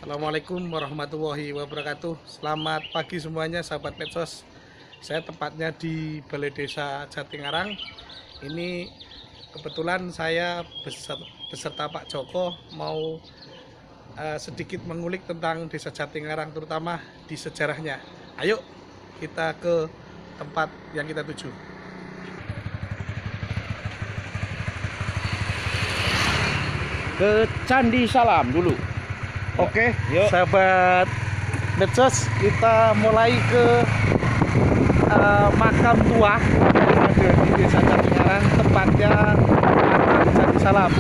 Assalamualaikum warahmatullahi wabarakatuh. Selamat pagi semuanya sahabat medsos. Saya tepatnya di Balai Desa Jatingarang. Ini kebetulan saya beserta Pak Joko mau sedikit mengulik tentang Desa Jatingarang, terutama di sejarahnya. Ayo kita ke tempat yang kita tuju. Ke Candi Salam dulu. Oke, Yuk. sahabat medsos, kita mulai ke makam tua yang ada di Desa Jatingarang, tepatnya makam Candi Salam.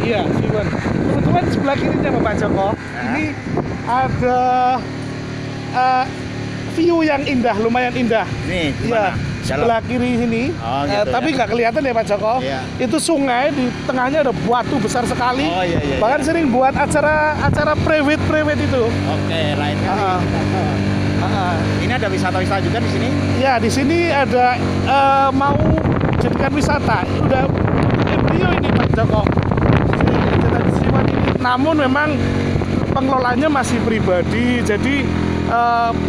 Iya, Siwen. Kebetulan sebelah kirinya Bapak Joko, ini ada view yang indah, lumayan indah. Nih, Iya, sebelah kiri sini. Oh, gitu, tapi nggak kelihatan ya Pak Joko. Iya. Itu sungai, di tengahnya ada batu besar sekali. Oh, iya, iya, Bahkan iya. sering buat acara private itu. Oke, lain kali. Ini ada wisata-wisata juga di sini. Ya, di sini ada mau jadikan wisata. Udah embrio ini Pak Joko. Siwen ini. Namun memang pengelolanya masih pribadi, jadi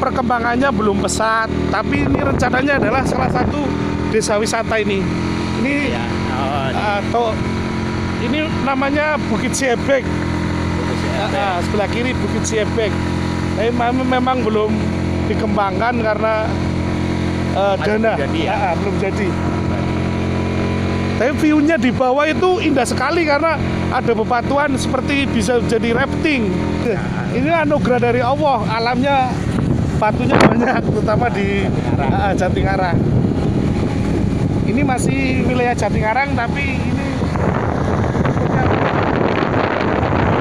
perkembangannya belum pesat. Tapi ini rencananya adalah salah satu desa wisata ini. Ini Ya. Oh, ini namanya Bukit Siebek. Sebelah kiri Bukit Siebek. Tapi memang belum dikembangkan karena dana. belum jadi ya? Belum jadi. Tapi view-nya di bawah itu indah sekali karena ada bebatuan seperti bisa jadi rafting. Ini anugerah dari Allah, alamnya batunya banyak, terutama di Jatingarang. Ini masih wilayah Jatingarang, tapi ini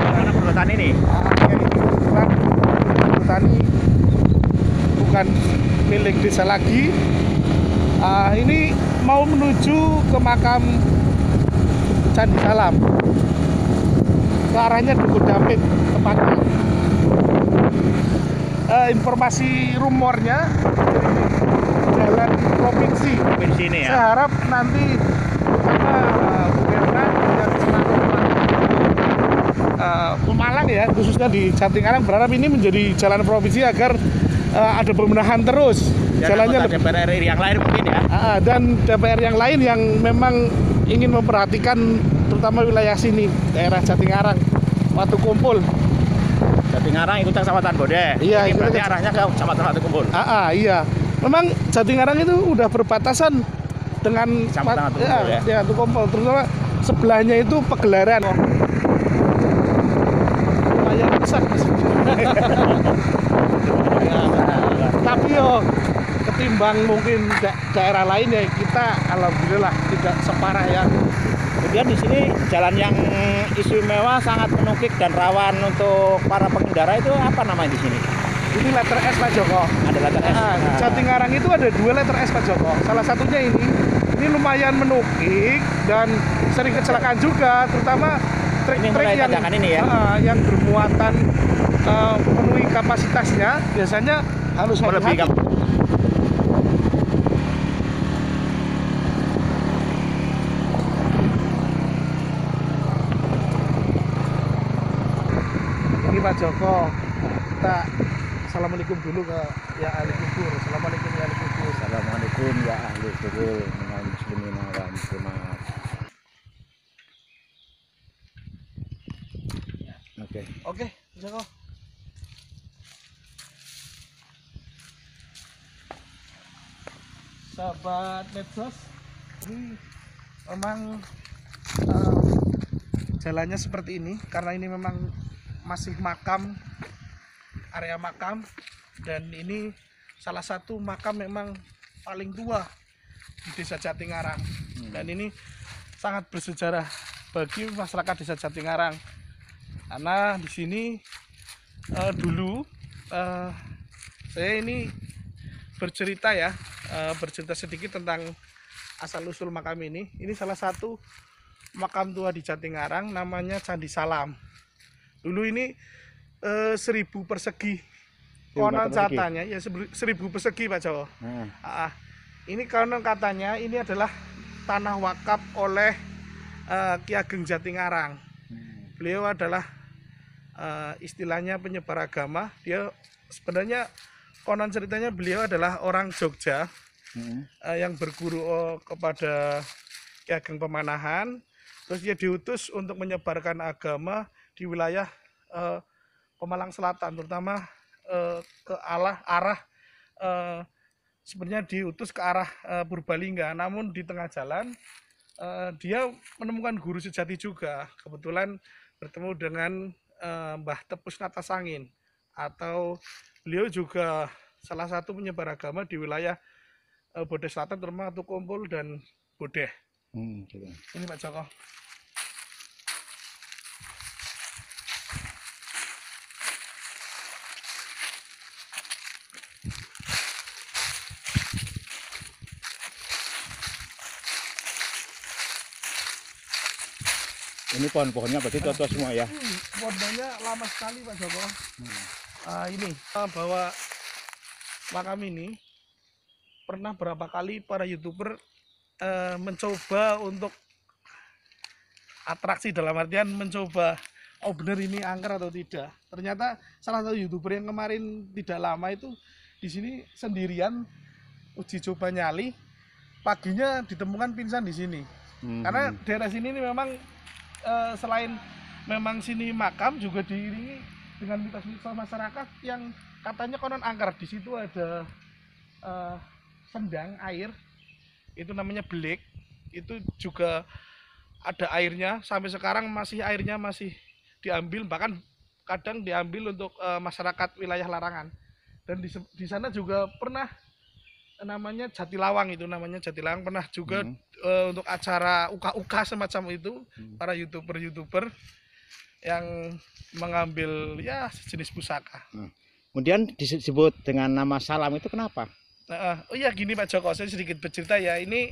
mana perbuatan ini? Perhutani bukan milik desa lagi. Ini mau menuju ke makam Candi Salam. Ke arahnya Dukuh Dampit tepatnya. Informasi rumornya jalan provinsi. Di sini ya. Saya harap nanti Bu Menhan dan selaku Pemalang ya, khususnya di Jatingarang, berharap ini menjadi jalan provinsi agar ada pembenahan terus. Jalannya lebih DPR RI yang lain mungkin ya. dan DPR yang lain yang memang ingin memperhatikan terutama wilayah sini, daerah Jatingarang, Watu Kumpul. Jatingarang ikut Kecamatan Bode. Iya, Ini ikut berarti arahnya ke Kecamatan Watu Kumpul. Iya. Memang Jatingarang itu udah berbatasan dengan Kecamatan Watu Kumpul ya. Watu Kumpul, terutama sebelahnya itu Pegelaran. Lumayan besar. Tapi ketimbang mungkin daerah lain ya, kita alhamdulillah tidak separah yang. Kemudian di sini jalan yang istimewa, sangat menukik dan rawan untuk para pengendara itu apa namanya di sini? Ini letter S Pak Joko. Ada letter S. Di Jatingarang itu ada 2 letter S Pak Joko. Salah satunya ini lumayan menukik dan sering kecelakaan juga, terutama trek-trek yang bermuatan memenuhi kapasitasnya biasanya harus hati-hati. Ini Pak Joko, kita assalamualaikum dulu ke ya ahli kubur. Assalamualaikum ya ahli kubur. Assalamualaikum ya ahli kubur minal muslimin wal muslimat. Oke, Joko. Sahabat medsos, ini memang jalannya seperti ini karena ini memang masih makam, area makam, dan ini salah satu makam memang paling tua di Desa Jatingarang. Dan ini sangat bersejarah bagi masyarakat Desa Jatingarang karena di sini dulu saya ini bercerita ya, bercerita sedikit tentang asal usul makam ini. Ini salah satu makam tua di Jatingarang, namanya Candi Salam. Dulu ini 1000 persegi, konon katanya ya 1000 persegi Pak Jawa. Ini konon katanya ini adalah tanah wakaf oleh Ki Ageng Jatingarang. Beliau adalah istilahnya penyebar agama. Dia sebenarnya konon ceritanya beliau adalah orang Jogja yang berguru kepada Ki Ageng Pemanahan. Terus dia diutus untuk menyebarkan agama di wilayah Pemalang Selatan, terutama ke arah sebenarnya diutus ke arah Purbalingga. Namun di tengah jalan dia menemukan guru sejati juga. Kebetulan bertemu dengan Mbah Tepus Natasangin, atau beliau juga salah satu penyebar agama di wilayah Bodeh Selatan, terutama Tukumpul dan Bodeh. Gitu. Ini Pak Joko. Ini pohon-pohonnya berarti tua-tua semua ya? Pohonnya lama sekali Pak Joko. Ini bahwa makam ini pernah berapa kali para YouTuber mencoba untuk atraksi, dalam artian mencoba benar ini angker atau tidak. Ternyata salah satu YouTuber yang kemarin tidak lama itu di sini sendirian uji coba nyali, paginya ditemukan pingsan di sini. Karena daerah sini ini memang selain memang sini makam, juga diiringi dengan mitos-mitos masyarakat yang katanya konon angker. Di situ ada sendang air, itu namanya belik, itu juga ada airnya. Sampai sekarang airnya masih diambil, bahkan kadang diambil untuk masyarakat wilayah Larangan. Dan di sana juga pernah namanya Jatilawang, itu namanya Jatilawang, pernah juga untuk acara uka-uka semacam itu, para YouTuber yang mengambil ya sejenis pusaka. Kemudian disebut dengan nama Salam itu kenapa? Oh iya, gini Pak Joko, saya sedikit bercerita ya. Ini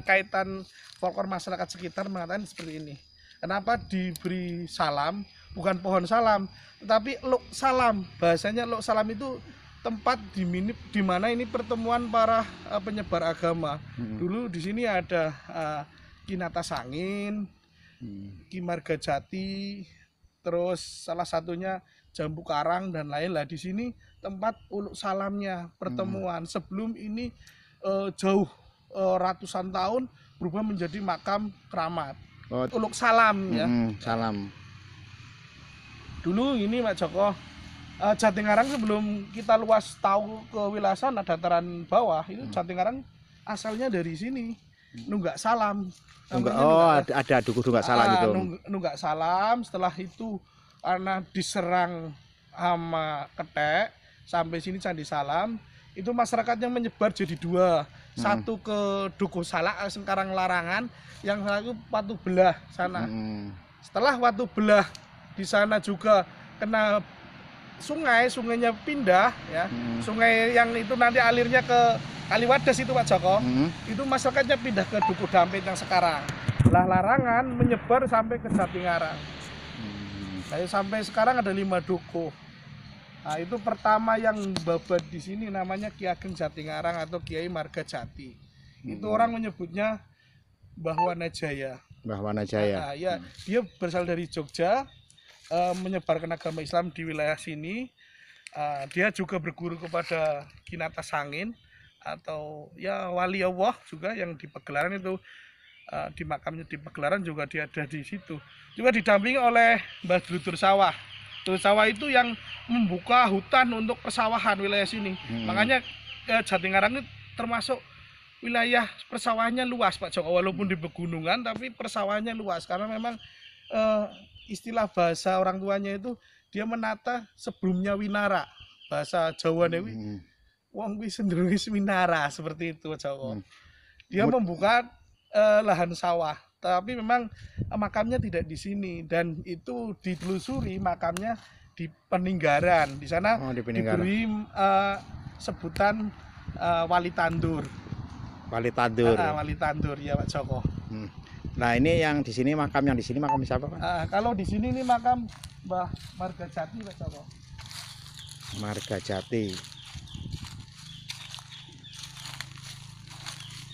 kaitan folklor masyarakat sekitar mengatakan seperti ini. Kenapa diberi salam, bukan pohon salam, tetapi Luk Salam. Bahasanya Luk Salam itu tempat di mana ini pertemuan para penyebar agama. Dulu di sini ada Ki Natasangin, Ki Margajati, terus salah satunya Jambu Karang dan lain-lain. Di sini tempat Uluk Salamnya pertemuan. Sebelum ini jauh ratusan tahun berubah menjadi makam keramat. Uluk Salam ya. Salam. Dulu ini Pak Joko, Jatingarang sebelum kita luas tahu ke wilayah sana, dataran bawah, itu Jatingarang asalnya dari sini, Nunggak Salam. Ada Nunggak Salam gitu. Nunggak Salam. Setelah itu karena diserang sama ketek, sampai sini Candi Salam. Itu masyarakatnya menyebar jadi dua. Satu ke Dukuh Salak, sekarang Larangan, yang satu Watu Belah sana. Setelah Watu Belah di sana juga kena sungainya pindah ya. Sungai yang itu nanti alirnya ke Kaliwadas itu Pak Joko. Itu masyarakatnya pindah ke Dukuh Dampit yang sekarang. Lah Larangan menyebar sampai ke Jatingarang. Sampai sekarang ada 5 dukuh. Nah, itu pertama yang babat di sini namanya Ki Ageng Jatingarang atau Kiai Margajati. Itu orang menyebutnya Mbah Wanajaya. Mbah Wanajaya. Ya, dia berasal dari Jogja, menyebarkan agama Islam di wilayah sini. Dia juga berguru kepada Ki Natasangin atau ya wali Allah juga yang di Pagelaran itu, di makamnya di Pagelaran juga dia ada di situ. Juga didampingi oleh Mbah Drudur Sawah. Drudur Sawah itu yang membuka hutan untuk persawahan wilayah sini. Makanya Jatingarang itu termasuk wilayah persawahannya luas Pak Joko, walaupun di pegunungan tapi persawahannya luas karena memang eh, istilah bahasa orang tuanya itu dia menata sebelumnya winara. Bahasa Jawa Dewi, wong kuwi cenderung wis winara seperti itu Jawa. Dia membuka lahan sawah, tapi memang makamnya tidak di sini dan itu ditelusuri makamnya di Peninggaran. Di sana Oh, di Peninggaran. diberi sebutan Wali Tandur. Wali Tandur. Wali Tandur ya Pak Joko. Nah, ini yang di sini makam siapa, Pak? Kalau di sini ini makam Mbah Margajati Pak Joko. Margajati.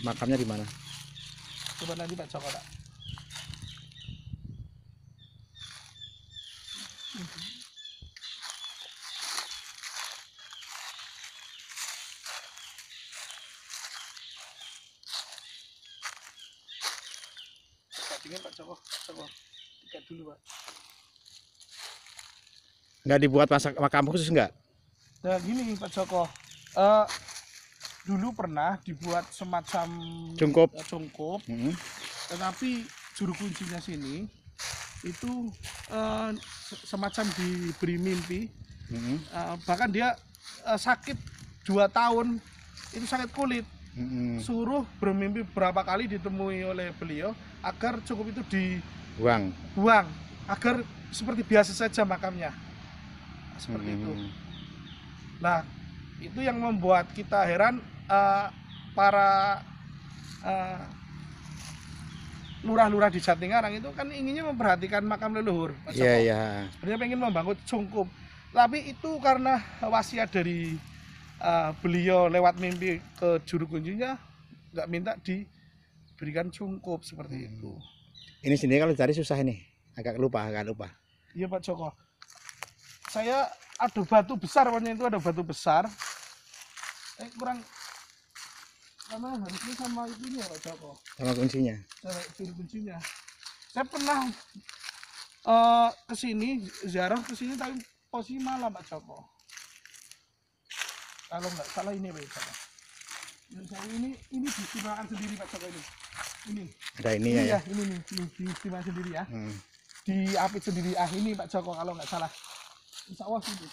Makamnya di mana? Coba nanti Pak Joko, Pak. Dingin Pak Joko. Tiga dulu Pak. Nggak dibuat makam khusus nggak? Nah gini Pak Joko, dulu pernah dibuat semacam Cungkup. Tetapi juru kuncinya sini itu semacam diberi mimpi, bahkan dia sakit 2 tahun, itu sakit kulit, suruh bermimpi berapa kali ditemui oleh beliau agar cukup itu dibuang, agar seperti biasa saja makamnya, seperti itu. Nah itu yang membuat kita heran, para lurah-lurah di Jatingarang itu kan inginnya memperhatikan makam leluhur. Iya. Sebenarnya pengen membangun cungkup, tapi itu karena wasiat dari beliau lewat mimpi ke juru kuncinya, nggak minta diberikan cungkup seperti itu. Ini sendiri kalau cari susah ini, agak lupa. Iya Pak Joko, saya ada batu besar, pokoknya itu ada batu besar. Kurang karena harusnya sama itunya Pak Joko. Sama kuncinya. Juru kuncinya. Saya pernah kesini ziarah kesini tapi posisi malam Pak Joko. Kalau nggak salah ini Pak Joko. Ini diistimewakan sendiri Pak Joko ini. Ini. Ada ininya ya. Ini diistimewakan sendiri ya. Diapit sendiri. Ini Pak Joko kalau nggak salah. Insya Allah sini.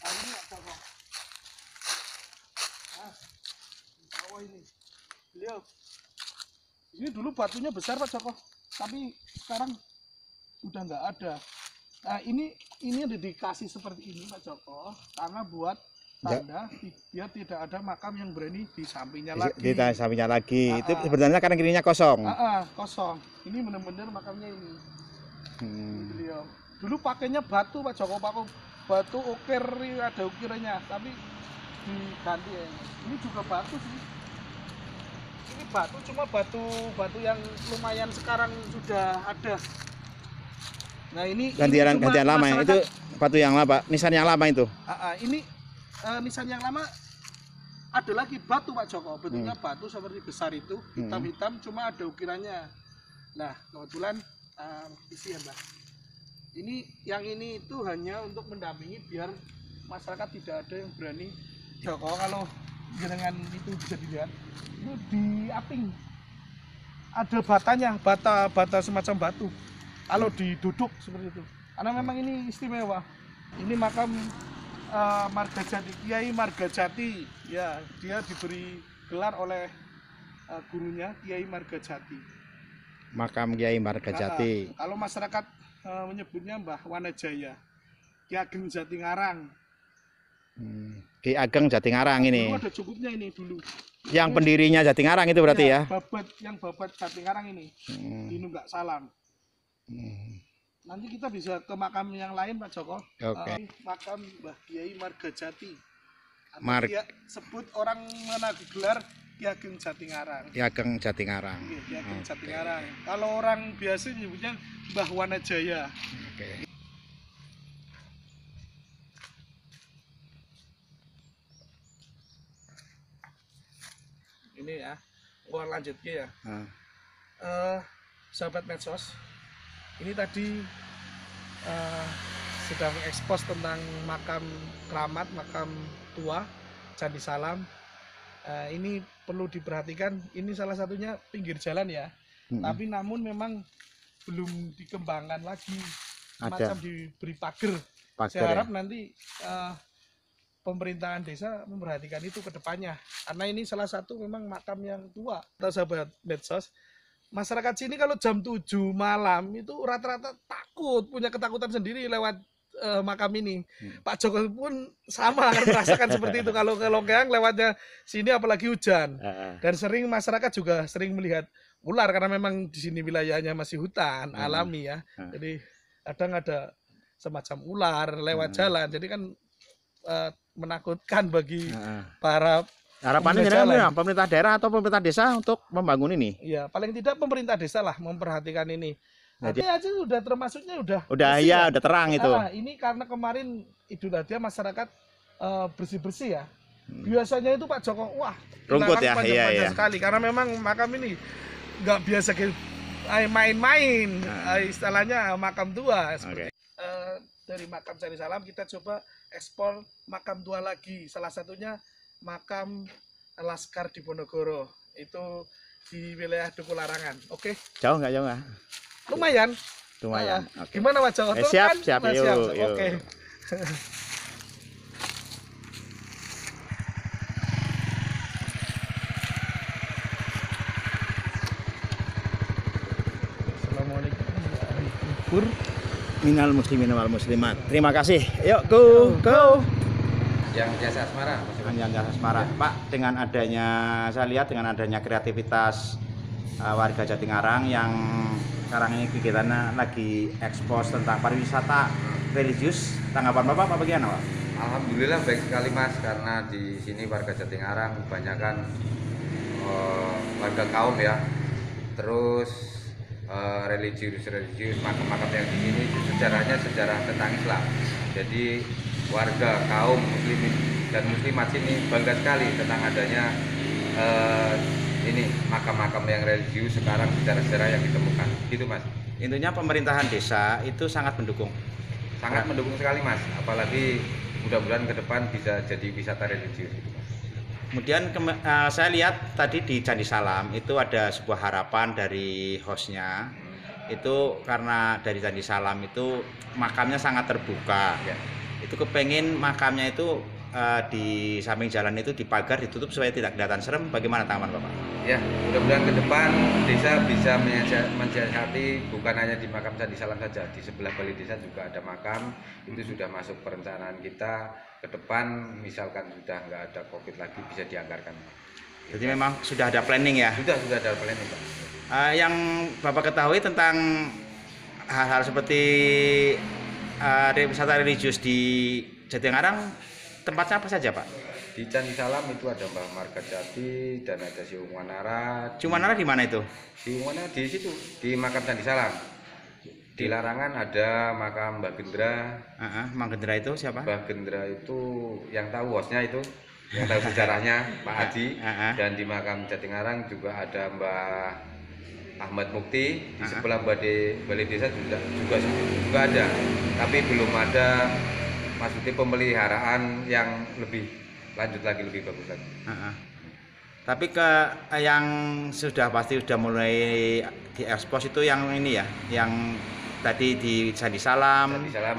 Ini Pak Joko. Insya Allah ini. Beliau. Ini dulu batunya besar Pak Joko, tapi sekarang udah nggak ada. Nah ini dikasih seperti ini Pak Joko karena buat tanda dia tidak ada makam yang berani di sampingnya lagi. Di sampingnya lagi. Itu sebenarnya karena kirinya kosong. Kosong. Ini benar-benar makamnya ini. Beliau dulu pakainya batu Pak Joko, batu ukir, ada ukirannya, tapi diganti ya. Ini juga batu sih. Ini batu, cuma batu yang lumayan sekarang sudah ada. Nah ini gantian lama ya, itu batu yang lama, nisan yang lama itu. Ini nisan yang lama ada lagi batu Pak Joko, bentuknya batu seperti besar itu, hitam-hitam, cuma ada ukirannya. Nah kebetulan isi ya Mbak. Yang ini itu hanya untuk mendampingi biar masyarakat tidak ada yang berani. Joko kalau dengan itu bisa dilihat, itu di aping ada batanya, bata semacam batu. Kalau diduduk seperti itu, karena memang ini istimewa. Ini makam Margajati, Kiai Margajati. Ya, dia diberi gelar oleh gurunya Kiai Margajati. Makam Kiai Margajati. Kalau masyarakat menyebutnya Mbah Wanajaya, Ki Ageng Jatingarang. Ki Ageng Jatingarang ini. Dulu ada cukupnya ini dulu. Yang pendirinya Jatingarang itu berarti ya? Babat Jatingarang ini, di Nunggak Salam. Nanti kita bisa ke makam yang lain Pak Joko. Makam Mbah Kiai Margajati. Dia sebut orang menagih gelar Ki Ageng Jatingarang. Ki Ageng Jatingarang. Ki Ageng Jatingarang. Kalau orang biasa nyebutnya Mbah Wanajaya. Ini ya, lanjutnya ya. Sahabat medsos, ini tadi sudah mengekspos tentang makam keramat, makam tua Candi Salam. Ini perlu diperhatikan, ini salah satunya pinggir jalan ya. Tapi namun memang belum dikembangkan lagi, Ada semacam diberi pagar. pagar Saya ya? harap nanti pemerintahan desa memperhatikan itu ke depannya, karena ini salah satu memang makam yang tua. Sahabat medsos, masyarakat sini kalau jam 7 malam itu rata-rata takut, punya ketakutan sendiri lewat makam ini. Pak Jokowi pun sama akan merasakan seperti itu kalau ke Longkeang lewatnya sini, apalagi hujan. Dan sering masyarakat juga sering melihat ular karena memang di sini wilayahnya masih hutan alami ya. Jadi kadang ada semacam ular lewat jalan. Jadi kan menakutkan bagi para harapannya jadi pemerintah daerah atau pemerintah desa untuk membangun ini. Iya, paling tidak pemerintah desa lah memperhatikan ini. Jadi aja udah termasuknya udah ya, udah terang itu. Ini karena kemarin Idul Adha masyarakat bersih-bersih ya. Biasanya itu Pak Joko, wah, rumput ya, panjang-panjang sekali karena memang makam ini nggak biasa main-main, istilahnya makam tua. Dari makam Candi Salam kita coba ekspor makam tua lagi. Salah satunya makam Laskar Diponegoro, itu di wilayah Duku Larangan. Oke. Jauh nggak? Lumayan. Okay. Gimana Pak Joko? Siap. Yuk. Oke. Assalamualaikum warahmatullahi minal muslimin wal muslimat. Terima kasih. Yuk, go. Yang Jasa Asmara. Yang Jasa Asmara. Pak, dengan adanya, saya lihat dengan adanya kreativitas warga Jatingarang yang sekarang ini kegiatannya lagi ekspos tentang pariwisata religius. Tanggapan Bapak apa bagaimana, Pak? Alhamdulillah baik sekali Mas, karena di sini warga Jatingarang kebanyakan warga kaum ya. Terus religius makam-makam yang di sini sejarahnya sejarah tentang Islam. Jadi warga kaum muslimin dan muslimat sini bangga sekali tentang adanya ini makam-makam yang religius sekarang sejarah-sejarah yang ditemukan. Gitu Mas. Intinya pemerintahan desa itu sangat mendukung. Sangat mendukung sekali Mas, apalagi mudah-mudahan ke depan bisa jadi wisata religius. Kemudian saya lihat tadi di Candi Salam itu ada sebuah harapan dari hostnya. Itu karena dari Candi Salam itu makamnya sangat terbuka. Ya. Itu kepengen makamnya itu di samping jalan itu dipagar, ditutup supaya tidak kelihatan serem. Bagaimana tanggapan Bapak? Ya, mudah-mudahan ke depan desa bisa mensiasati bukan hanya di makam Candi Salam saja, di sebelah balai desa juga ada makam. Itu sudah masuk perencanaan kita ke depan, misalkan sudah nggak ada COVID lagi bisa dianggarkan. Jadi memang sudah ada planning ya? Sudah ada planning Pak. Yang Bapak ketahui tentang hal-hal seperti wisata religius di Jatingarang, tempatnya apa saja Pak? Di Candi Salam itu ada Mbah Margajati dan ada Siung Wanara. Siung Wanara di mana itu? Siung Wanara di situ, di makam Candi Salam. Di Larangan ada makam Mbah Gendra. Mbah Gendra itu siapa? Mbah Gendra itu yang tahu hostnya itu, yang tahu sejarahnya Pak Haji. Dan di makam Jatingarang juga ada Mbah Ahmad Mukti. Di sebelah balai desa juga ada, tapi belum ada maksudnya pemeliharaan yang lebih lanjut lagi, lebih bagus lagi. Tapi yang pasti sudah mulai diekspos itu yang ini ya, yang tadi di Candi Salam. Candi Salam,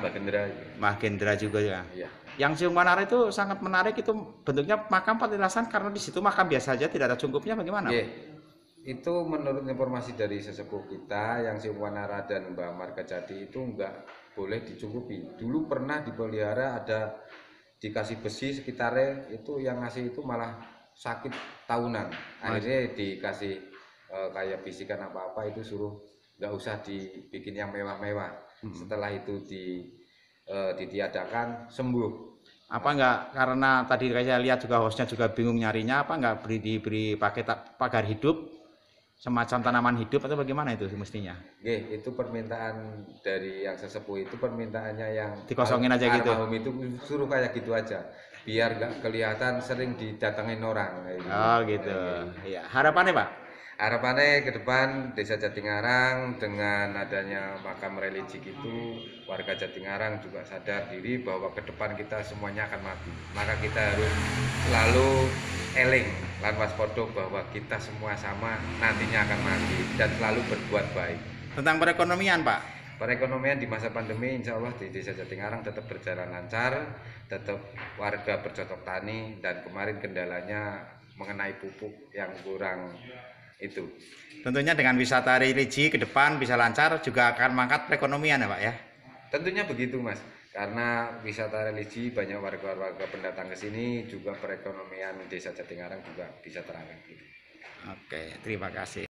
Mbah Gendra juga ya. Iya. Yang Siung Wanara itu sangat menarik, itu bentuknya makam patilasan karena di situ makam biasa saja, tidak ada cungkupnya, bagaimana? Yeah. Itu menurut informasi dari sesepuh kita yang Siung Wanara dan Mbah Margajati itu enggak boleh dicungkupi. Dulu pernah dipelihara, ada dikasih besi sekitarnya, itu yang ngasih itu malah sakit tahunan. Akhirnya dikasih kayak bisikan apa-apa, itu suruh nggak usah dibikin yang mewah-mewah. Setelah itu ditiadakan, sembuh. Apa enggak, karena tadi saya lihat juga hostnya juga bingung nyarinya, apa enggak diberi pakai pagar hidup semacam tanaman hidup atau bagaimana itu mestinya? Itu permintaan dari yang sesepuh, itu permintaannya yang dikosongin aja gitu. Almarhum itu suruh kayak gitu aja, biar nggak kelihatan sering didatengin orang. Gitu. Iya. Harapannya Pak? Harapannya ke depan Desa Jatingarang dengan adanya makam religi itu, warga Jatingarang juga sadar diri bahwa ke depan kita semuanya akan mati. Maka kita harus selalu eling, lan waspada bahwa kita semua sama nantinya akan maju dan selalu berbuat baik. Tentang perekonomian, Pak. Perekonomian di masa pandemi insya Allah di Desa Jatingarang tetap berjalan lancar, tetap warga bercocok tani, dan kemarin kendalanya mengenai pupuk yang kurang itu. Tentunya dengan wisata religi ke depan bisa lancar, juga akan mengangkat perekonomian ya Pak ya? Tentunya begitu Mas, karena wisata religi banyak warga-warga pendatang ke sini, juga perekonomian Desa Jatingarang juga bisa terangkat. Oke, terima kasih.